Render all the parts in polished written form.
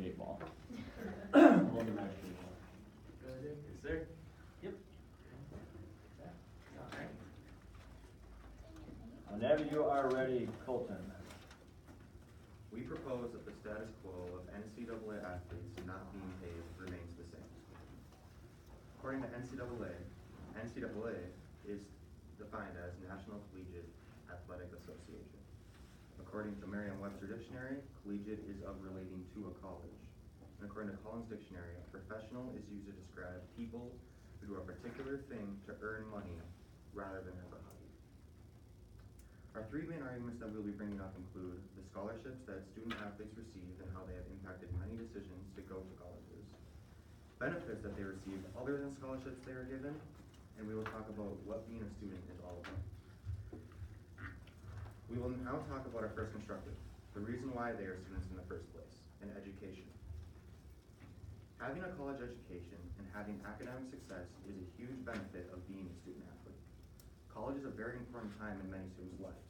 eight ball. Hold the match eight ball. Good idea. Yes, sir. Yep. All right. Whenever you are ready, Colton. We propose that the status quo of NCAA athletes not being paid remains the same. According to NCAA is defined as National Collegiate Athletic Association. According to Merriam-Webster Dictionary, collegiate is of relating to a college. And according to Collins Dictionary, professional is used to describe people who do a particular thing to earn money rather than as a hobby. Our three main arguments that we'll be bringing up include the scholarships that student athletes receive and how they have impacted many decisions to go to colleges, benefits that they receive other than scholarships they are given, and we will talk about what being a student is all about. We will now talk about our first constructive, the reason why they are students in the first place, and education. Having a college education and having academic success is a huge benefit of being a student athlete. College is a very important time in many students' lives.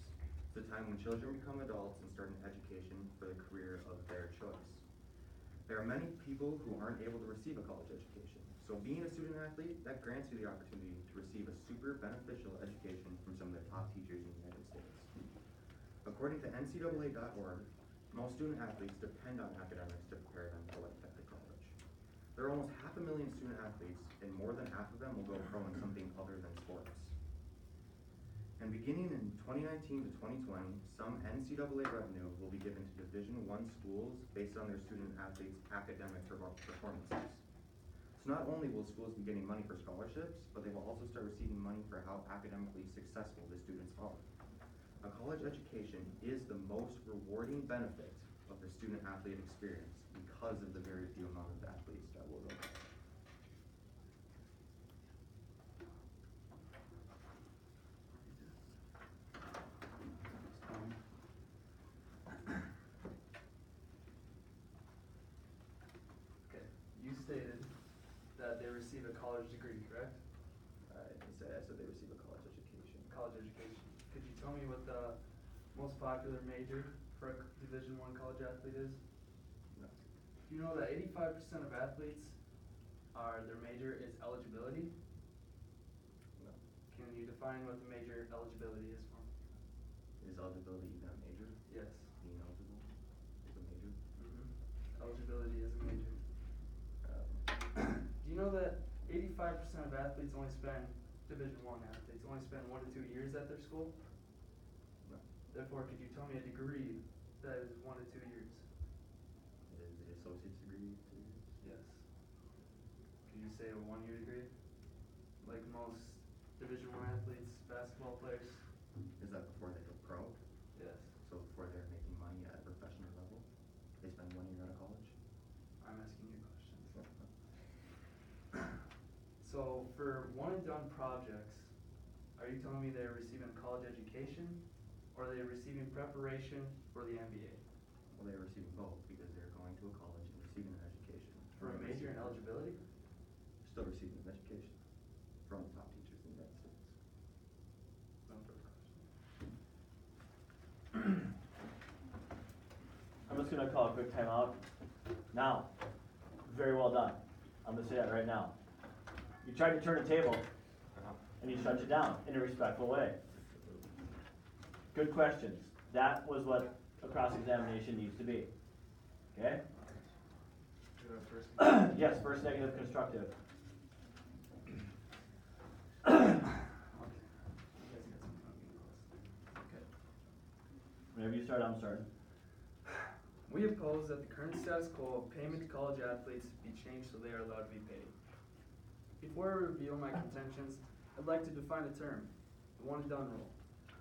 It's a time when children become adults and start an education for the career of their choice. There are many people who aren't able to receive a college education, so being a student athlete, that grants you the opportunity to receive a super beneficial education from some of the top teachers in the United States. According to NCAA.org, most student athletes depend on academics to prepare them for life after college. There are almost 500,000 student athletes, and more than half of them will go pro in something other than sports. And beginning in 2019 to 2020, some NCAA revenue will be given to Division I schools based on their student athletes' academic performances. So not only will schools be getting money for scholarships, but they will also start receiving money for how academically successful the students are. A college education is the most rewarding benefit of the student athlete experience because of the very few amount of athletes that will go. Okay. You stated that they receive a college degree, correct? I said they receive a college education. College education. Could you tell me what the most popular major for a Division I college athlete is? No. Do you know that 85% of athletes their major is eligibility? No. Can you define what the major eligibility is for? Is eligibility even a major? Yes. Being eligible is a major? Eligibility is a major. Do you know that 85% of athletes only spend, Division I athletes, only spend 1 to 2 years at their school? No. Therefore, could you tell me a degree that is 1 to 2 years? Is the associate's degree 2 years? Yes. Could you say a 1-year degree? Like most Division I athletes, basketball players? Is that before they go pro? Yes. So before they're making money at a professional level? They spend 1 year out of college? I'm asking you questions. So for one and done projects, are you telling me they're receiving a college education or are they receiving preparation for the MBA? Well, they're receiving both because they're going to a college and receiving an education. For a major in eligibility? Still receiving an education from the top teachers in the United States. No further questions. I'm just gonna call a quick timeout. Now, very well done. I'm gonna say that right now. You tried to turn a table, and you shut it down in a respectful way. Good questions. That was what a cross-examination needs to be. Okay? Yes, first negative constructive. Whenever you start, I'm starting. We oppose that the current status quo of payment to college athletes be changed so they are allowed to be paid. Before I reveal my contentions, I'd like to define a term, the one and done rule.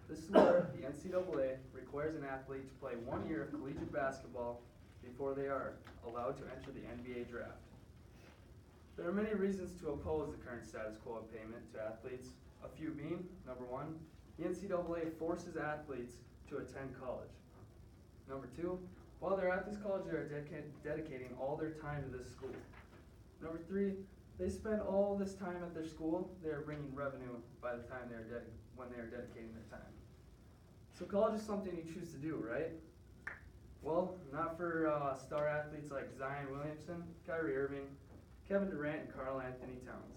This is where the NCAA requires an athlete to play 1 year of collegiate basketball before they are allowed to enter the NBA draft. There are many reasons to oppose the current status quo of payment to athletes, a few being, number 1, the NCAA forces athletes to attend college. Number 2, while they're at this college, they are dedicating all their time to this school. Number 3, they spend all this time at their school, they are bringing revenue by the time when they are dedicating their time. So college is something you choose to do, right? Well, Well, not for star athletes like Zion Williamson, Kyrie Irving, Kevin Durant, and Karl Anthony Towns.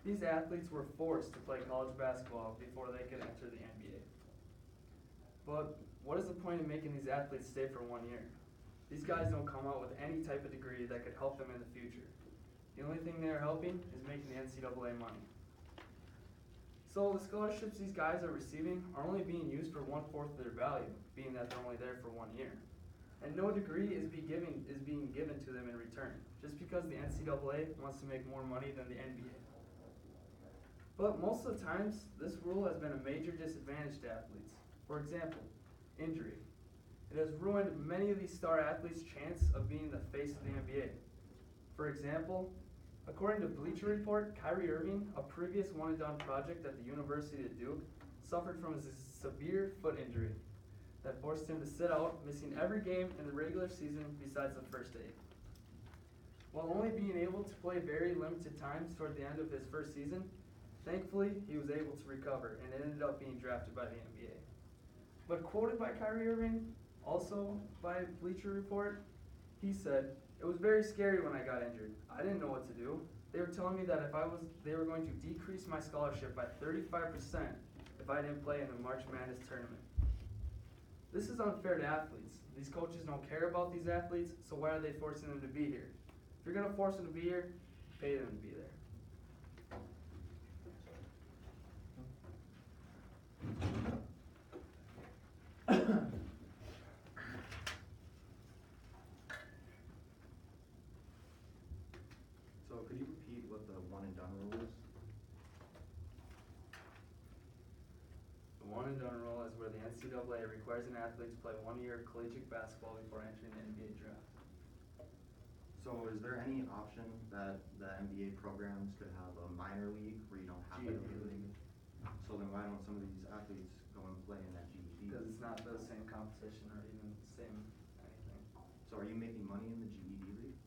These athletes were forced to play college basketball before they could enter the NBA. But what is the point of making these athletes stay for 1 year? These guys don't come out with any type of degree that could help them in the future. The only thing they are helping is making the NCAA money. So the scholarships these guys are receiving are only being used for 1/4 of their value, being that they're only there for 1 year. And no degree is being given to them in return, just because the NCAA wants to make more money than the NBA. But most of the times, this rule has been a major disadvantage to athletes. For example, injury. It has ruined many of these star athletes' chance of being the face of the NBA. For example, according to Bleacher Report, Kyrie Irving, a previous one-and-done project at the University of Duke, suffered from a severe foot injury that forced him to sit out, missing every game in the regular season besides the first 8. While only being able to play very limited times toward the end of his first season, thankfully he was able to recover and ended up being drafted by the NBA. But quoted by Kyrie Irving, also by Bleacher Report, he said, "It was very scary when I got injured. I didn't know what to do. They were telling me that they were going to decrease my scholarship by 35% if I didn't play in the March Madness tournament." This is unfair to athletes. These coaches don't care about these athletes, so why are they forcing them to be here? If you're gonna force them to be here, pay them to be there. So could you repeat what the one and done rule is? The one and done rule is where the NCAA requires an athlete to play 1 year of collegiate basketball before entering the NBA draft. So is there any option that the NBA programs could have a minor league where you don't have to? GED league. So then why don't some of these athletes go and play in that GED? Because it's not the same competition or even the same anything. So are you making money in the GED league?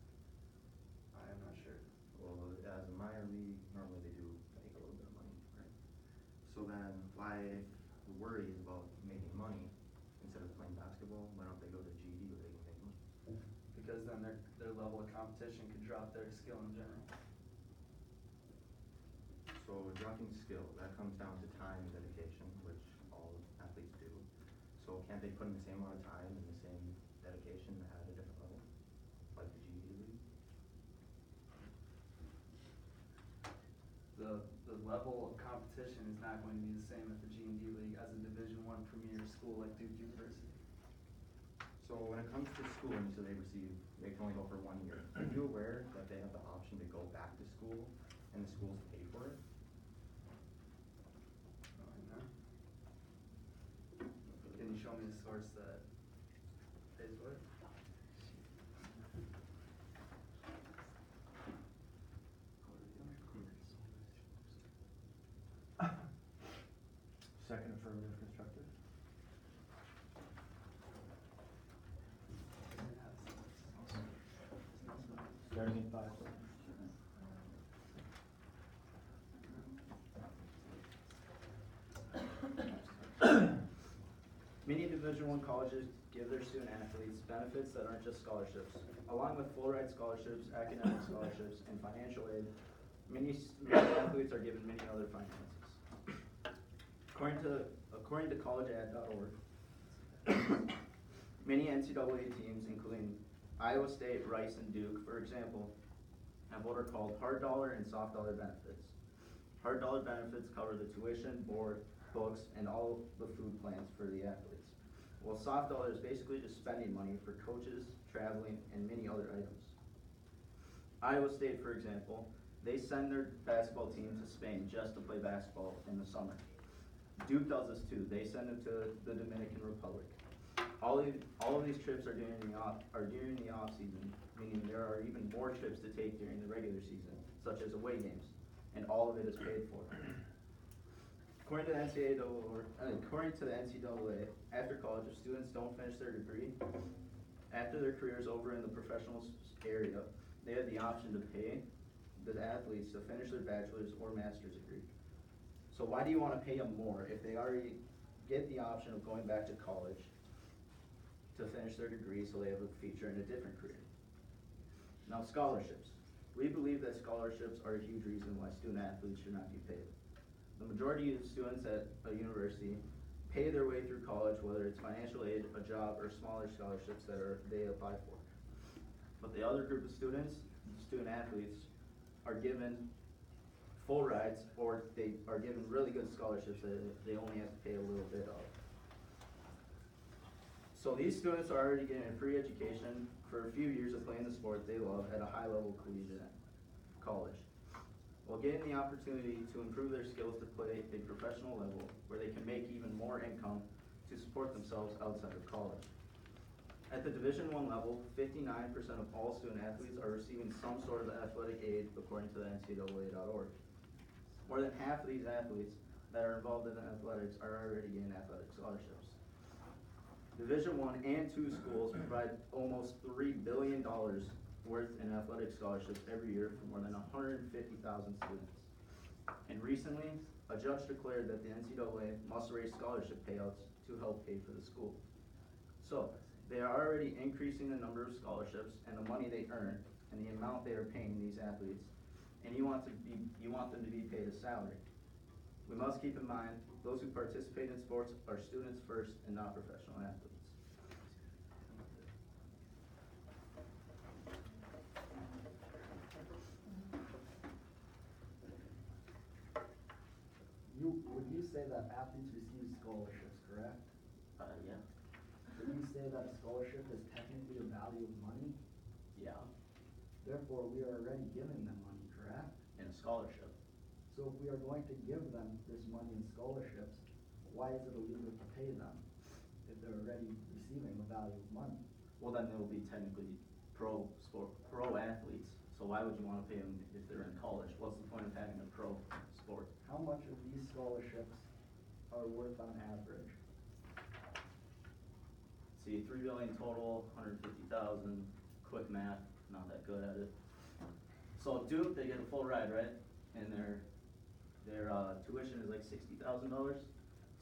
I am not sure. Well, as a minor league, normally they do make a little bit of money, right? So then why worry about making money instead of playing basketball? Why don't they go to GED where they can make money? Because then their level of competition could drop their skill in general. So dropping skill, that comes down to time and dedication, which all athletes do. So can't they put in the same amount of time and the same dedication at a different level, like the GED league? The level of competition is not going to be the same at the GED league as a Division I premier school like Duke University. So when it comes to school, and you said they can only go for 1 year, are you aware that they have the option to go back to school and the schools pay for it? Can you show me the source that pays for it? Second affirmative constructive. Starting in 5 seconds. Many Division I colleges give their student athletes benefits that aren't just scholarships. Along with full ride scholarships, academic scholarships, and financial aid, many athletes are given many other finances. According to collegead.org, many NCAA teams, including Iowa State, Rice, and Duke, for example, have what are called hard dollar and soft dollar benefits. Hard dollar benefits cover the tuition, board, books, and all the food plans for the athletes. While soft dollar is basically just spending money for coaches, traveling, and many other items. Iowa State, for example, they send their basketball team to Spain just to play basketball in the summer. Duke does this too. They send them to the Dominican Republic. All of these trips are during the off season, meaning there are even more trips to take during the regular season, such as away games, and all of it is paid for. According to the NCAA, after college, if students don't finish their degree, after their career is over in the professional area, they have the option to pay the athletes to finish their bachelor's or master's degree. So why do you want to pay them more if they already get the option of going back to college to finish their degree so they have a future in a different career. Now, scholarships. We believe that scholarships are a huge reason why student athletes should not be paid. The majority of students at a university pay their way through college, whether it's financial aid, a job, or smaller scholarships that they apply for. But the other group of students, student athletes, are given full rides, or they are given really good scholarships that they only have to pay a little bit of. So these students are already getting a free education for a few years of playing the sport they love at a high level collegiate college, while getting the opportunity to improve their skills to play a professional level where they can make even more income to support themselves outside of college. At the Division I level, 59% of all student athletes are receiving some sort of athletic aid according to the NCAA.org. More than half of these athletes that are involved in athletics are already getting athletic scholarships. Division I and II schools provide almost $3 billion worth in athletic scholarships every year for more than 150,000 students. And recently, a judge declared that the NCAA must raise scholarship payouts to help pay for the school. So, they are already increasing the number of scholarships and the money they earn and the amount they are paying these athletes, and you want them to be paid a salary. We must keep in mind, those who participate in sports are students first and not professional athletes. Would you say that athletes receive scholarships, correct? Yeah. Would you say that a scholarship is technically a value of money? Yeah, Therefore, we are already giving them money, correct? in a scholarship. So if we are going to give them this money in scholarships, why is it illegal to pay them if they're already receiving a value of money? Well, then they will be technically pro athletes. So why would you want to pay them if they're in college? What's the point of having a pro sport? How much of these scholarships are worth on average? See, $3 billion total, 150,000. Quick math, not that good at it. So Duke, they get a full ride, right? And their tuition is like $60,000.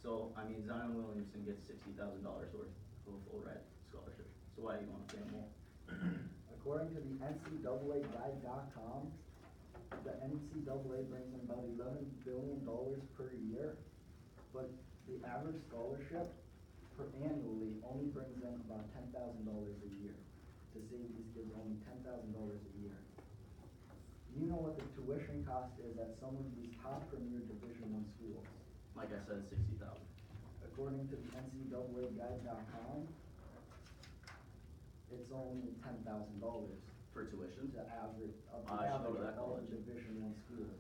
So I mean, Zion Williamson gets $60,000 worth of a full ride scholarship. So why do you want to pay him more? According to the NCAA Guide.com, the NCAA brings in about $11 billion per year, but the average scholarship per annually only brings in about $10,000 a year. To save these kids only $10,000 a year. Do you know what the tuition cost is at some of these top premier Division I schools? Like I said, 60,000. According to the NCAA Guide.com, it's only $10,000 For tuition? to average of the I should go to average that of all college. Division I schools.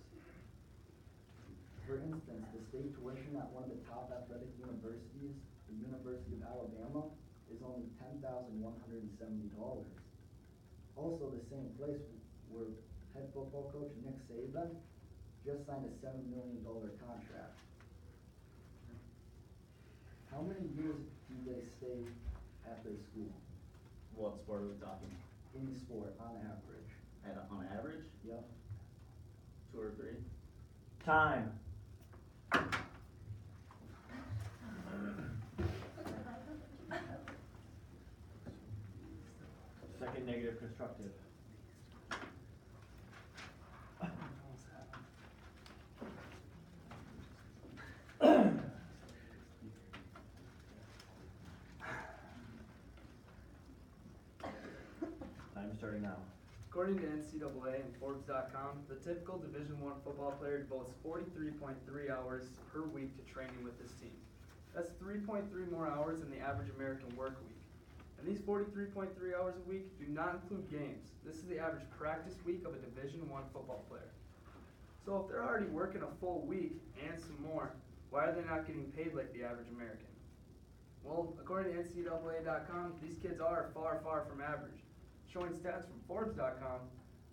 For instance, the state tuition at one of the top athletic universities, the University of Alabama, is only $10,170. Also, the same place where head football coach Nick Saban just signed a $7 million contract. How many years do they stay at their school? What sport are we talking? Any sport, on average? On average, Yep. 2 or 3? Time. Second negative constructive. Time starting now. According to NCAA and Forbes.com, the typical Division I football player devotes 43.3 hours per week to training with this team. That's 3.3 more hours than the average American work week. And these 43.3 hours a week do not include games. This is the average practice week of a Division I football player. So if they're already working a full week and some more, why are they not getting paid like the average American? Well, according to NCAA.com, these kids are far, far from average. Showing stats from Forbes.com,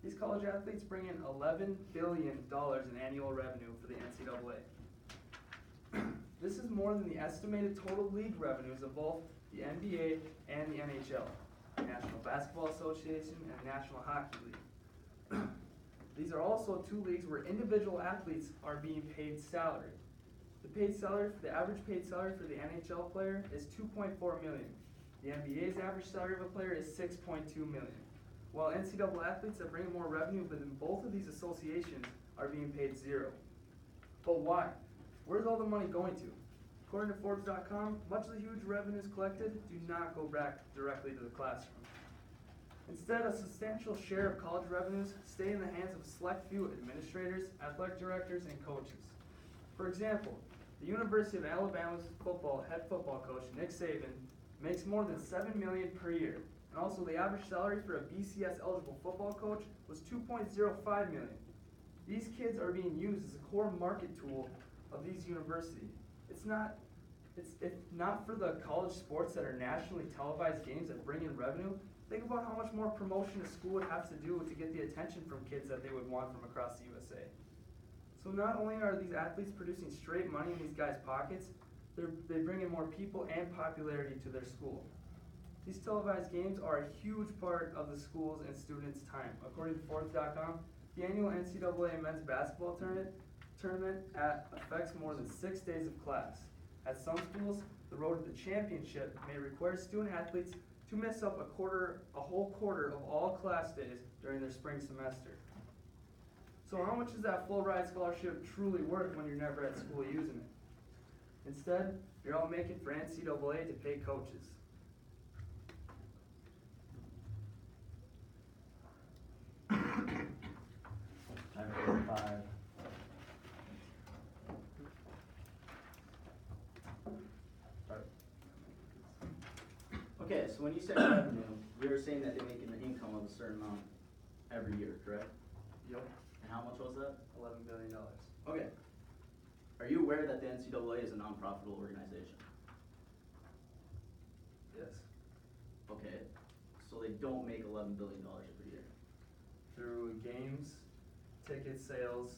these college athletes bring in $11 billion in annual revenue for the NCAA. This is more than the estimated total league revenues of both the NBA and the NHL, National Basketball Association and National Hockey League. These are also two leagues where individual athletes are being paid salary. The average paid salary for the NHL player is $2.4 million. The NBA's average salary of a player is $6.2 million, while NCAA athletes that bring in more revenue within both of these associations are being paid zero. But why? Where's all the money going to? According to Forbes.com, much of the huge revenues collected do not go back directly to the classroom. Instead, a substantial share of college revenues stay in the hands of a select few administrators, athletic directors, and coaches. For example, the University of Alabama's head football coach, Nick Saban, makes more than $7 million per year. And also the average salary for a BCS eligible football coach was $2.05 million. These kids are being used as a core market tool of these universities. If not for the college sports that are nationally televised games that bring in revenue, think about how much more promotion a school would have to do to get the attention from kids that they would want from across the USA. So not only are these athletes producing straight money in these guys' pockets, they bring in more people and popularity to their school. These televised games are a huge part of the schools and students' time. According to Forbes.com, the annual NCAA men's basketball tournament affects more than 6 days of class. At some schools, the road to the championship may require student athletes to miss up a whole quarter of all class days during their spring semester. So how much is that full ride scholarship truly worth when you're never at school using it? Instead, you're all making for NCAA to pay coaches. Time for 5. Okay, so when you said revenue, we were saying that they make an income of a certain amount every year, correct? Yep. And how much was that? $11 billion. Okay. Are you aware that the NCAA is a non-profitable organization? Yes. Okay. So they don't make $11 billion every year. Through games, ticket sales,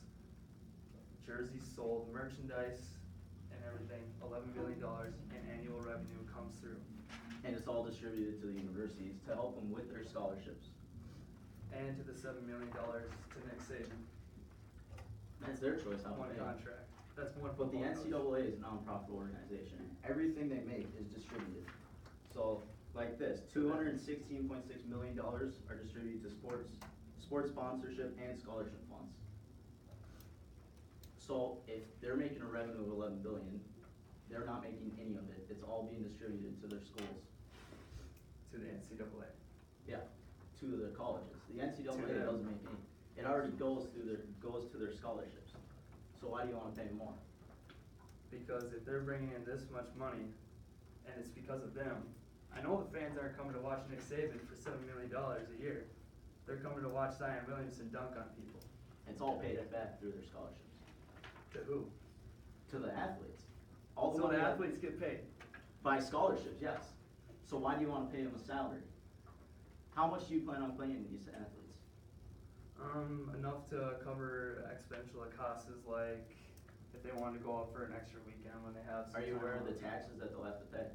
jerseys sold, merchandise, and everything, $11 billion in annual revenue comes through. And it's all distributed to the universities to help them with their scholarships. And to the $7 million to Nick Saban. That's their choice how to One pay. contract. That's one But the football coach. NCAA is a non-profit organization. Everything they make is distributed. So, like this, $216.6 million are distributed to sports sponsorship and scholarship funds. So, if they're making a revenue of $11 billion, they're not making any of it. It's all being distributed to their schools. To the NCAA. Yeah, to the colleges. The NCAA To them. doesn't make any. It already goes to their scholarships. So why do you want to pay more? Because if they're bringing in this much money, and it's because of them, I know the fans aren't coming to watch Nick Saban for $7 million a year. They're coming to watch Zion Williamson dunk on people. It's all paid back through their scholarships. To who? To the athletes. All the So money the that- athletes get paid. By scholarships, yes. So why do you want to pay them a salary? How much do you plan on paying these athletes? Enough to cover expenditure costs, like if they wanted to go out for an extra weekend when they have some Are you time aware of off. the taxes that they'll have to pay?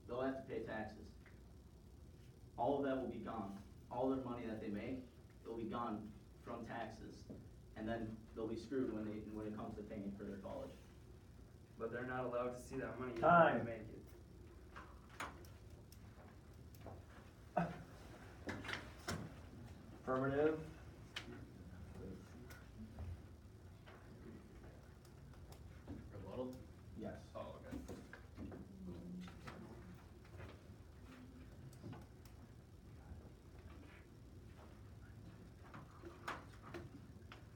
They'll have to pay taxes. All of that will be gone. All their money that they make, will be gone from taxes. And then they'll be screwed when it comes to paying for their college. But they're not allowed to see that money even Time. when they make it. Affirmative. Rebuttal? Yes. Oh, okay.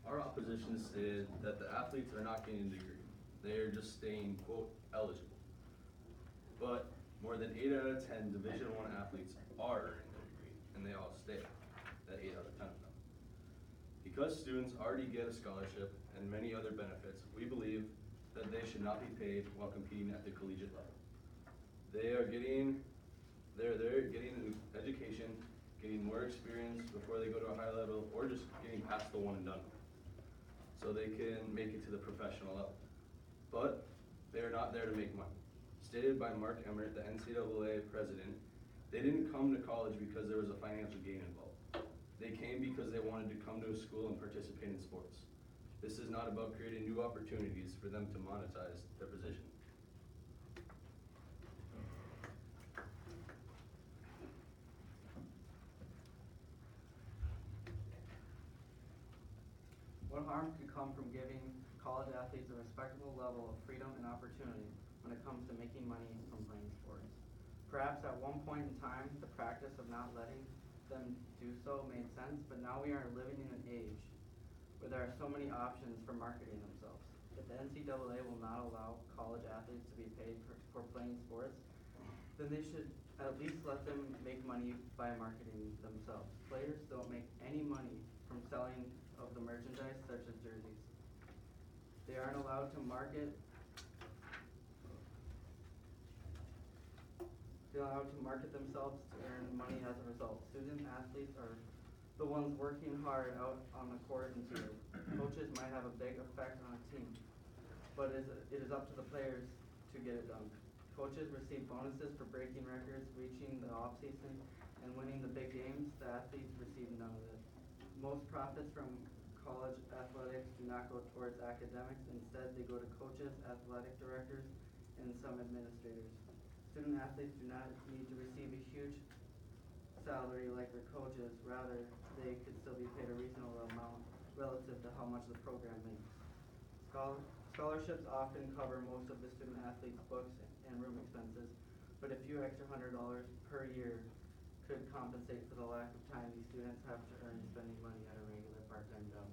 Our opposition stated that the athletes are not getting a degree. They are just staying, quote, eligible. But more than 8 out of 10 Division I athletes are earning their degree, and they all stay, that 8 out of 10 of them. Because students already get a scholarship and many other benefits, we believe that they should not be paid while competing at the collegiate level. They're getting an education, getting more experience before they go to a high level, or just getting past the one and done, so they can make it to the professional level. But they are not there to make money. Stated by Mark Emmert, the NCAA president, they didn't come to college because there was a financial gain involved. They came because they wanted to come to a school and participate in sports. This is not about creating new opportunities for them to monetize their position. What harm could come from giving college athletes a respectable level of freedom and opportunity when it comes to making money from playing sports? Perhaps at one point in time, the practice of not letting them do so made sense, but now we are living in an age where there are so many options for marketing themselves. If the NCAA will not allow college athletes to be paid for playing sports, then they should at least let them make money by marketing themselves. Players don't make any money from selling of the merchandise such as jerseys. They aren't allowed to market. They're allowed to market themselves to earn money as a result. Student athletes are the ones working hard out on the court and field. Coaches might have a big effect on a team, but it is up to the players to get it done. Coaches receive bonuses for breaking records, reaching the off-season, and winning the big games. The athletes receive none of it. Most profits from college athletics do not go towards academics. Instead, they go to coaches, athletic directors, and some administrators. Student athletes do not need to receive a huge salary like their coaches. Rather, they could still be paid a reasonable amount relative to how much the program makes. Scholarships often cover most of the student athlete's books and room expenses, but a few extra $100 per year could compensate for the lack of time these students have to earn spending money at a regular part-time job.